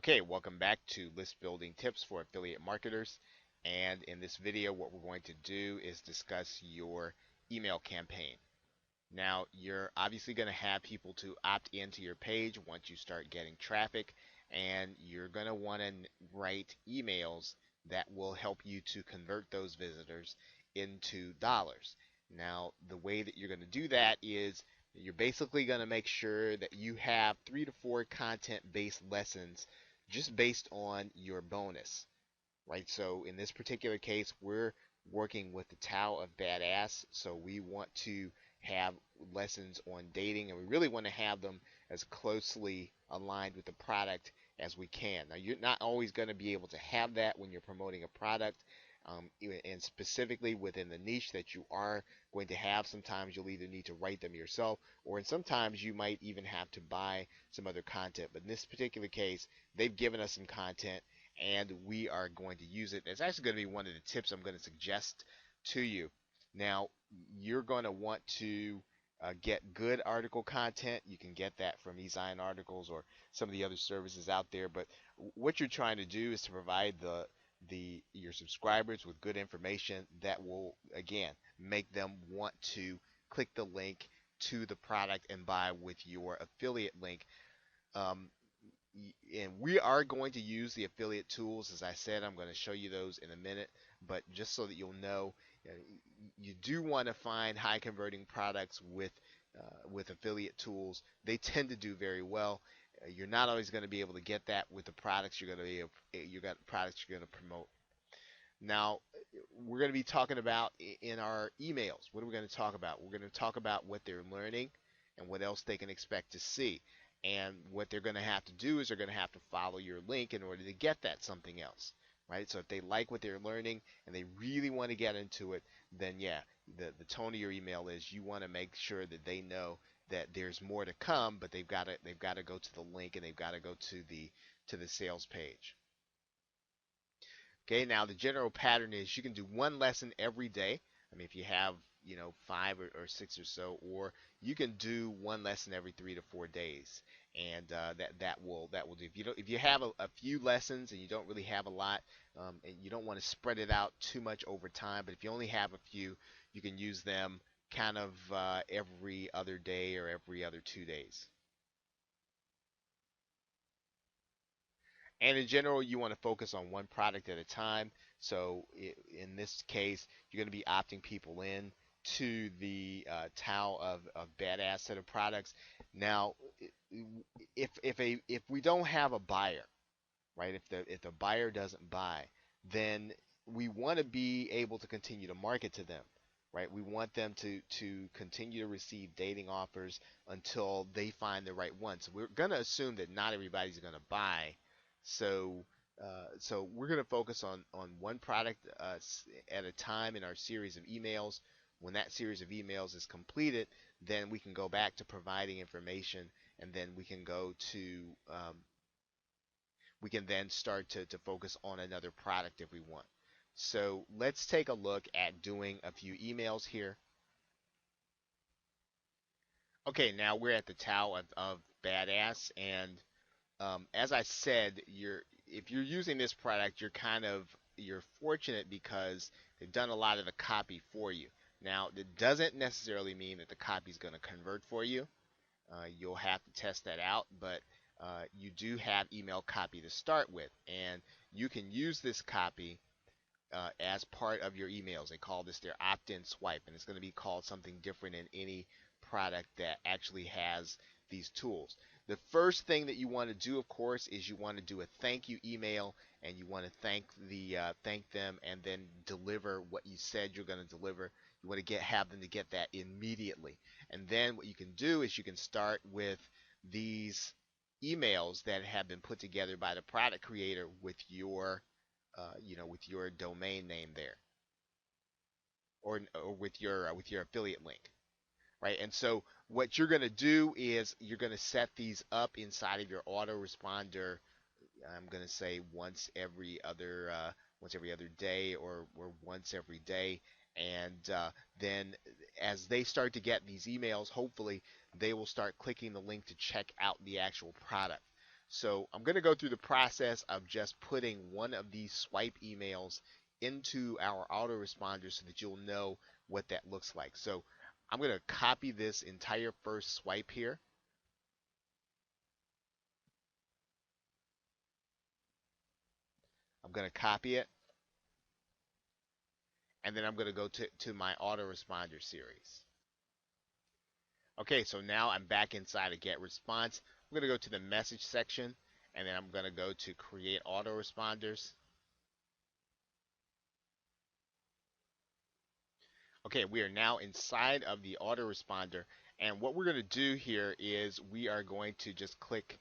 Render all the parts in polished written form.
Okay, welcome back to List Building Tips for Affiliate Marketers. And in this video, what we're going to do is discuss your email campaign. Now, you're obviously going to have people to opt into your page once you start getting traffic, and you're going to want to write emails that will help you to convert those visitors into dollars. Now, the way that you're going to do that is you're basically going to make sure that you have 3 to 4 content-based lessons just based on your bonus, right? So in this particular case, we're working with the Tao of Badass, so we want to have lessons on dating, and we really want to have them as closely aligned with the product as we can. Now, you're not always going to be able to have that when you're promoting a product, and specifically within the niche that you are going to have. Sometimes you'll either need to write them yourself, or sometimes you might even have to buy some other content. But in this particular case, they've given us some content and we are going to use it. It's actually going to be one of the tips I'm going to suggest to you. Now, you're going to want to get good article content. You can get that from eZine articles or some of the other services out there. But what you're trying to do is to provide your subscribers with good information that will again make them want to click the link to the product and buy with your affiliate link. Um, and we are going to use the affiliate tools. As I said, I'm going to show you those in a minute, but just so that you'll know, you do want to find high converting products with affiliate tools. They tend to do very well. You're not always going to be able to get that with the products you're going to you got products you're going to promote. Now, we're going to be talking about in our emails. What are we going to talk about? We're going to talk about what they're learning and what else they can expect to see. And what they're going to have to do is they're going to have to follow your link in order to get that something else, right? So if they like what they're learning and they really want to get into it, then yeah, the tone of your email is you want to make sure that they know that there's more to come, but they've got to go to the link and they've got to go to the sales page. Okay, now the general pattern is you can do one lesson every day. I mean, if you have, 5 or 6 or so, or you can do one lesson every 3 to 4 days, and that will do. If you have a few lessons and you don't really have a lot, and you don't want to spread it out too much over time, but if you only have a few, you can use them kind of every other day or every other 2 days. And in general, you want to focus on one product at a time. So in this case, you're going to be opting people in to the Tao of Badass set of products. Now, if we don't have a buyer, right? If the buyer doesn't buy, then we want to be able to continue to market to them, right? We want them to continue to receive dating offers until they find the right one. So we're going to assume that not everybody's going to buy. So we're going to focus on one product at a time in our series of emails. When that series of emails is completed, then we can go back to providing information, and then we can then start to focus on another product if we want. So let's take a look at doing a few emails here. Okay, now we're at the Tao of Badass, and as I said, if you're using this product, you're fortunate because they've done a lot of the copy for you. Now, it doesn't necessarily mean that the copy is going to convert for you. You'll have to test that out, but you do have email copy to start with, and you can use this copy as part of your emails. They call this their opt-in swipe, and it's going to be called something different in any product that actually has these tools. The first thing that you want to do, of course, is you want to do a thank you email, and you want to thank them, and then deliver what you said you're going to deliver. You want to have them to get that immediately, and then what you can do is you can start with these emails that have been put together by the product creator with your domain name there, or with your affiliate link, right? And so what you're going to do is you're going to set these up inside of your autoresponder. I'm going to say once every other day, or once every day, and then as they start to get these emails, hopefully they will start clicking the link to check out the actual product. So I'm going to go through the process of just putting one of these swipe emails into our autoresponder so that you'll know what that looks like. So I'm going to copy this entire first swipe here. I'm going to copy it, and then I'm going to go to my autoresponder series. Okay, so now I'm back inside of get response. I'm going to go to the message section, and then I'm going to go to create autoresponders. Okay, we are now inside of the autoresponder, and what we're going to do here is we are going to just click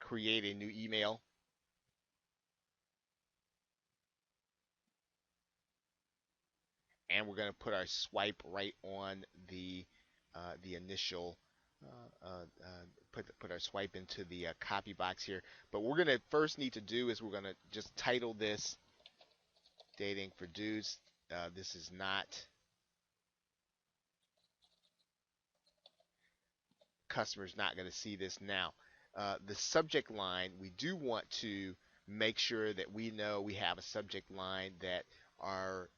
create a new email. And we're going to put our swipe right on the initial put our swipe into the copy box here. But what we're going to first need to do is we're going to just title this dating for dudes. This is not customer's not going to see this now. The subject line, we do want to make sure that we know we have a subject line that our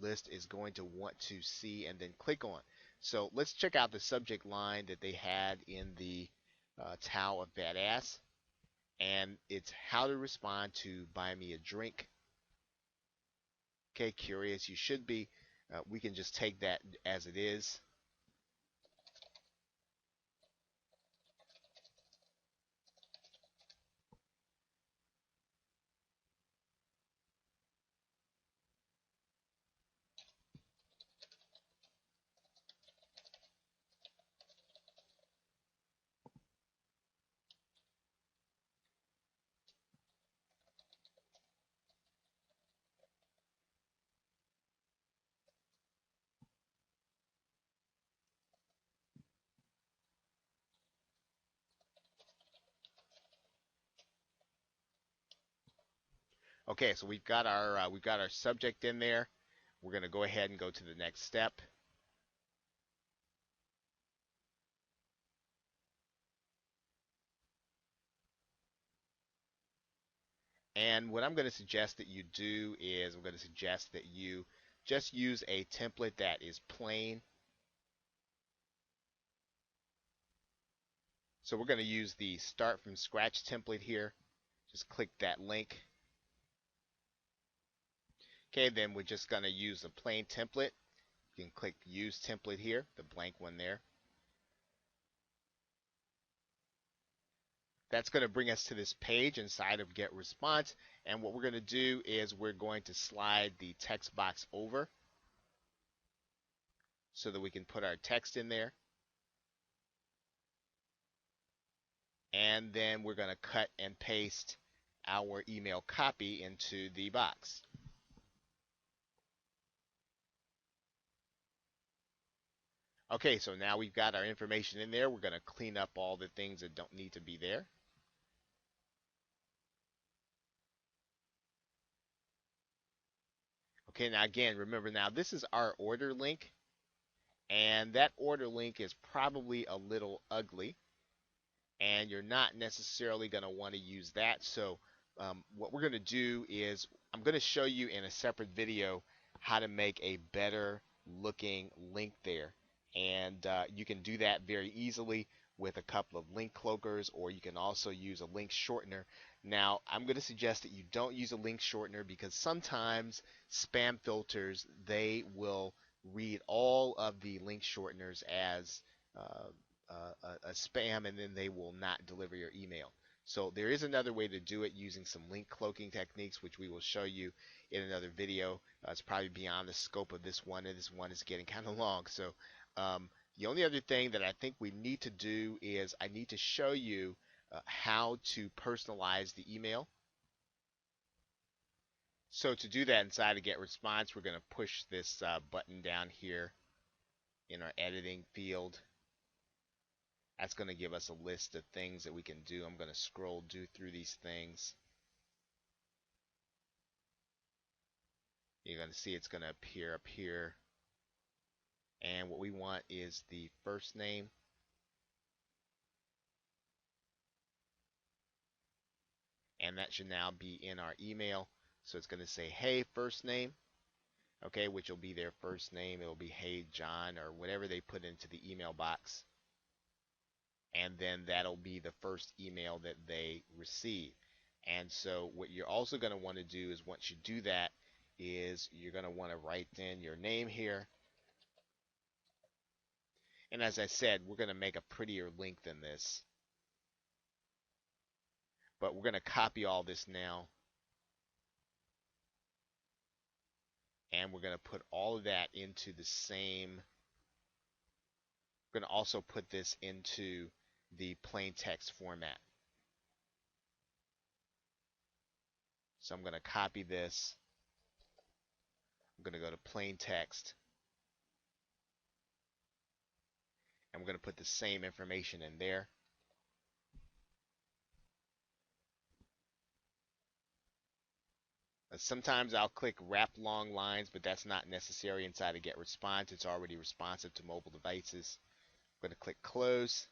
list is going to want to see and then click on. So let's check out the subject line that they had in the Tao of Badass, and it's how to respond to buy me a drink. Okay, curious you should be. We can just take that as it is. Okay, so we've got our subject in there. We're going to go ahead and go to the next step. And what I'm going to suggest that you do is I'm going to suggest that you just use a template that is plain. So we're going to use the start from scratch template here. Just click that link. Okay, then we're just going to use a plain template. You can click use template here, the blank one there. That's going to bring us to this page inside of get response. And what we're going to do is we're going to slide the text box over so that we can put our text in there. And then we're going to cut and paste our email copy into the box. Okay, so now we've got our information in there. We're going to clean up all the things that don't need to be there. Okay, now again, remember now this is our order link, and that order link is probably a little ugly, and you're not necessarily going to want to use that. So what we're going to do is I'm going to show you in a separate video how to make a better looking link there. And you can do that very easily with a couple of link cloakers, or you can also use a link shortener. Now, I'm going to suggest that you don't use a link shortener because sometimes spam filters, they will read all of the link shorteners as a spam, and then they will not deliver your email. So there is another way to do it using some link cloaking techniques, which we will show you in another video. It's probably beyond the scope of this one, and this one is getting kind of long. So the only other thing that I think we need to do is I need to show you how to personalize the email. So to do that inside of Get Response, we're going to push this button down here in our editing field. That's going to give us a list of things that we can do. I'm going to scroll through these things. You're going to see it's going to appear up here. And what we want is the first name. and that should now be in our email. So it's going to say, hey, first name, okay, which will be their first name. It will be, hey, John, or whatever they put into the email box. And then that'll be the first email that they receive. And so what you're also going to want to do is once you do that is you're going to want to write in your name here. And as I said, we're going to make a prettier link than this. But we're going to copy all this now. And we're going to put all of that into the same. We're going to also put this into the plain text format. So I'm going to copy this. I'm going to go to plain text. And we're going to put the same information in there. Sometimes I'll click wrap long lines, but that's not necessary inside of Get Response. It's already responsive to mobile devices. I'm going to click close.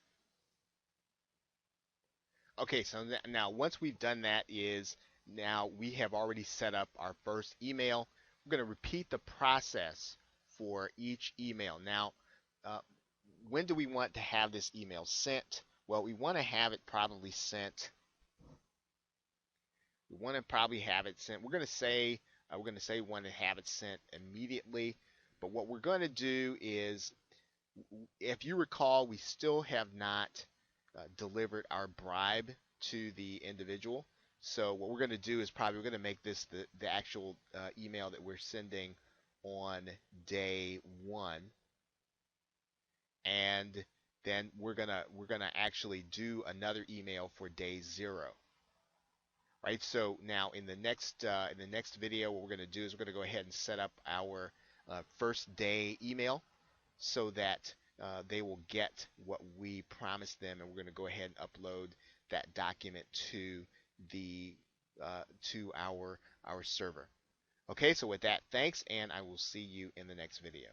Okay, so now once we've done that is now we have already set up our first email. We're going to repeat the process for each email. Now, when do we want to have this email sent? Well, we want to have it probably sent. We want to probably have it sent. We're going to say we want to have it sent immediately. But what we're going to do is, if you recall, we still have not delivered our bribe to the individual. So what we're going to do is we're going to make this the actual email that we're sending on day 1, and then we're gonna actually do another email for day 0. Right. So now in the next video, what we're going to do is we're going to go ahead and set up our first day email so that they will get what we promised them, and we're going to go ahead and upload that document to the to our server. Okay, so with that, thanks, and I will see you in the next video.